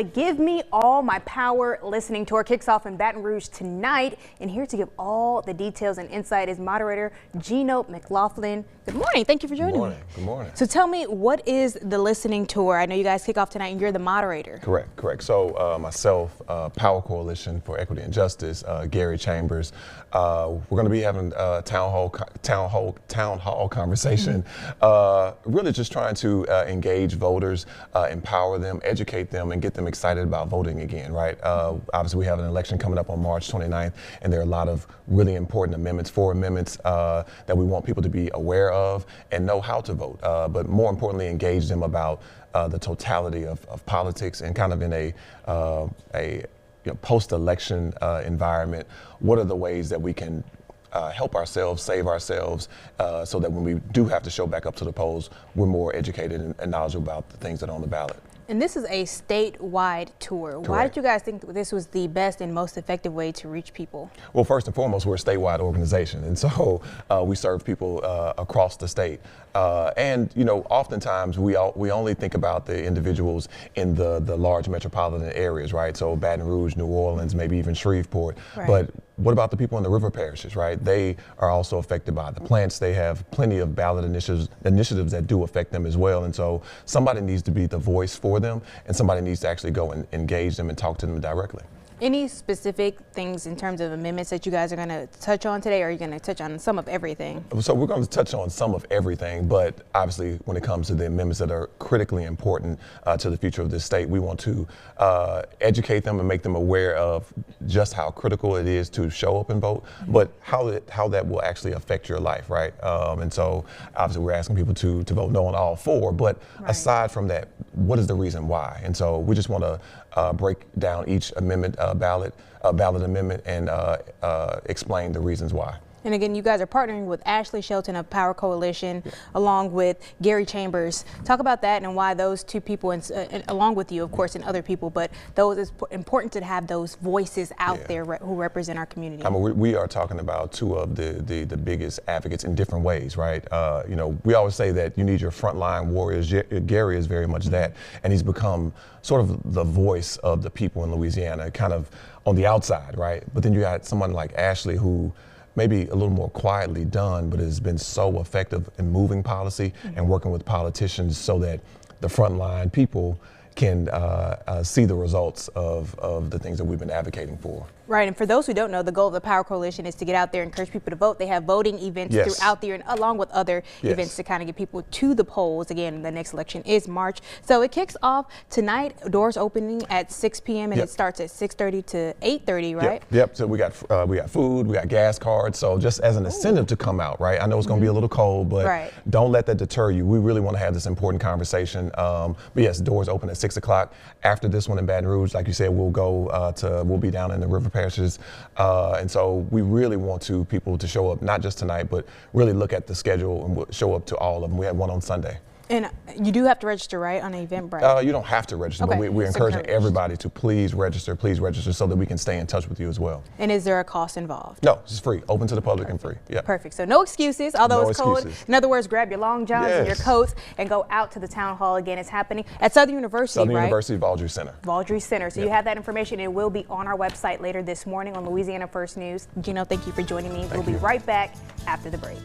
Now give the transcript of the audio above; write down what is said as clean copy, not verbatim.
Give Me All My Power listening tour kicks off in Baton Rouge tonight, and here to give all the details and insight is moderator Gino McLaughlin. Good morning. Thank you for joining me. Good morning. So tell me, what is the listening tour? I know you guys kick off tonight and you're the moderator. Correct. So myself, Power Coalition for Equity and Justice, Gary Chambers, we're going to be having a town hall conversation, really just trying to engage voters, empower them, educate them, and get them excited about voting again, right? Obviously, we have an election coming up on March 29th, and there are a lot of really important amendments, that we want people to be aware of and know how to vote, but more importantly, engage them about the totality of politics and kind of in a post-election environment. What are the ways that we can help ourselves, save ourselves, so that when we do have to show back up to the polls, we're more educated and knowledgeable about the things that are on the ballot. And this is a statewide tour. Correct. Why did you guys think this was the best and most effective way to reach people? Well, first and foremost, we're a statewide organization, and so we serve people across the state. And oftentimes we only think about the individuals in the large metropolitan areas, right? So Baton Rouge, New Orleans, maybe even Shreveport. Right. But what about the people in the river parishes, right? They are also affected by the plants. They have plenty of ballot initiatives that do affect them as well. And so somebody needs to be the voice for them, and somebody needs to actually go and engage them and talk to them directly. Any specific things in terms of amendments that you guys are going to touch on today, or are you going to touch on some of everything? So we're going to touch on some of everything, but obviously when it comes to the amendments that are critically important to the future of this state, we want to educate them and make them aware of just how critical it is to show up and vote, but how that will actually affect your life, right? And so obviously we're asking people to vote no on all four, but aside from that, what is the reason why? And so we just want to break down each amendment, ballot amendment, and explain the reasons why. And again, you guys are partnering with Ashley Shelton of Power Coalition, along with Gary Chambers. Talk about that and why those two people, and along with you, of course, and other people, but it's important to have those voices out there who represent our community. I mean, we are talking about two of the biggest advocates in different ways, right? We always say that you need your frontline warriors. Gary is very much that, and he's become sort of the voice of the people in Louisiana, kind of on the outside, right? But then you got someone like Ashley, who maybe a little more quietly done, but has been so effective in moving policy and working with politicians so that the frontline people can see the results of the things that we've been advocating for. Right, and for those who don't know, the goal of the Power Coalition is to get out there and encourage people to vote. They have voting events throughout the year, and along with other events to kind of get people to the polls. Again, the next election is March. So it kicks off tonight, doors opening at 6 p.m. and it starts at 6:30 to 8:30, right? Yep. So we got food, we got gas cards. So just as an incentive to come out, right? I know it's going to be a little cold, but don't let that deter you. We really want to have this important conversation. But yes, doors open at 6 o'clock. After this one in Baton Rouge, like you said, we'll be down in the river parishes, and so we really want people to show up, not just tonight, but really look at the schedule and we'll show up to all of them. We have one on Sunday. And you do have to register, right, on Eventbrite? You don't have to register, but we're encouraging everybody to please register so that we can stay in touch with you as well. And is there a cost involved? No, it's free, open to the public and free. Yeah. Perfect. So no excuses, although it's cold. In other words, grab your long johns and your coats and go out to the town hall. Again, it's happening at Southern University, Southern University, Vaudreuil Center. Vaudreuil Center. So you have that information. It will be on our website later this morning on Louisiana First News. Gino, thank you for joining me. We'll be right back after the break.